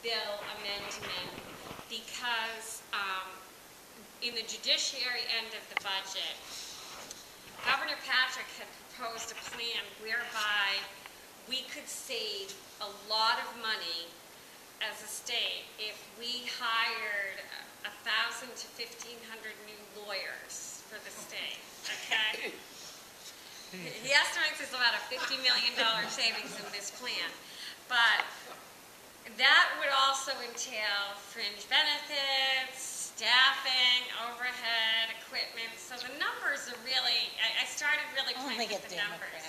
bill amendment because in the judiciary end of the budget, Governor Patrick had proposed a plan whereby we could save a lot of money as a state if we hired 1,000 to 1,500 new lawyers for the state, okay? He estimates there's about a $50 million savings in this plan, but that would also entail fringe benefits, staffing, overhead, equipment, so the numbers are really, I started really playing with the numbers.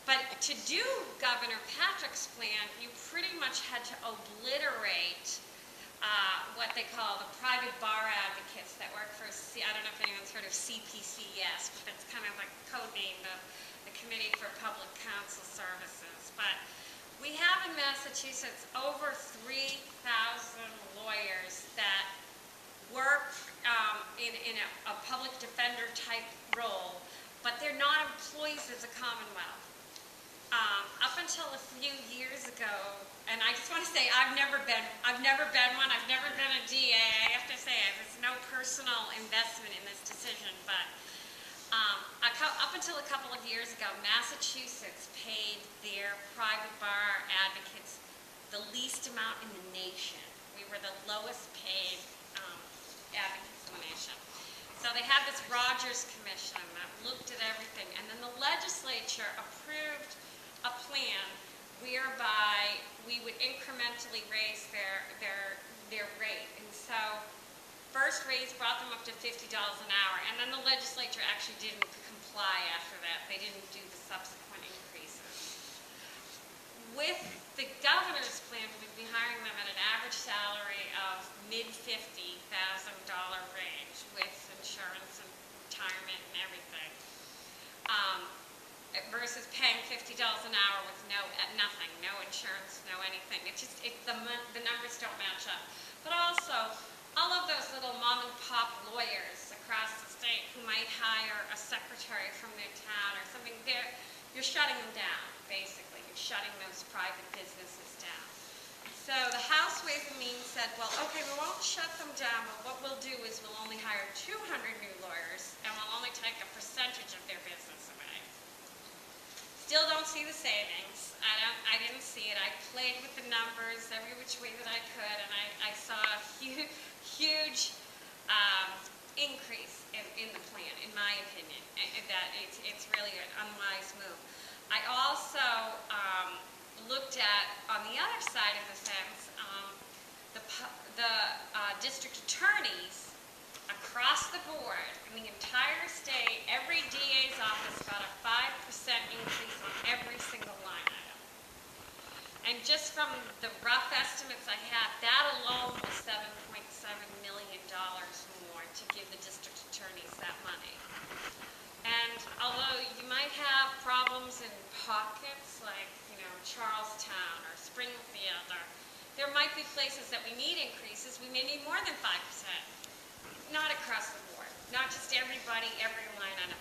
But to do Governor Patrick's plan, you pretty much had to obliterate what they call the private bar advocates that work for, I don't know if anyone's heard of CPCS, but that's kind of like code name, the Committee for Public Counsel Services. But we have in Massachusetts over 3,000 lawyers that work in a public defender type role, but they're not employees as a Commonwealth. Up until a few years ago, and I just want to say I've never been one. I've never been a DA. I have to say there's no personal investment in this decision, but up until a couple of years ago, Massachusetts paid their private bar advocates the least amount in the nation. We were the lowest paid advocates in the nation. So they had this Rogers Commission that looked at everything, and then the legislature approved a plan whereby we would incrementally raise their rate. And so first raise brought them up to $50 an hour, and then the legislature actually didn't comply after that. They didn't do the subsequent increases. With the governor's plan, we'd be hiring them at an average salary of mid-$50,000 range with insurance and retirement and everything. Versus paying $50 an hour with nothing, no insurance, no anything. The numbers don't match up. But also, all of those little mom and pop lawyers across the state who might hire a secretary from their town or something, you're shutting them down, basically. You're shutting those private businesses down. So the House Ways and Means said, well, okay, we won't shut them down, but what we'll do is we'll only hire 200 new lawyers, and we'll only take a percentage of their business away. Still don't see the savings. I didn't see it. I played with the numbers every which way that I could, and I saw a huge increase in the plan, in my opinion. That it's really an unwise move. I also looked at, on the other side of the fence, the district attorneys across the board, in the entire state, every DA's office got a 5% increase on every single line item. And just from the rough estimates I had, that alone was $7.7 million more to give the district attorneys that money. And although you might have problems in pockets like, Charlestown or Springfield, or there might be places that we need increases, we may need more than 5%. Not across the board, not just everybody, every line item.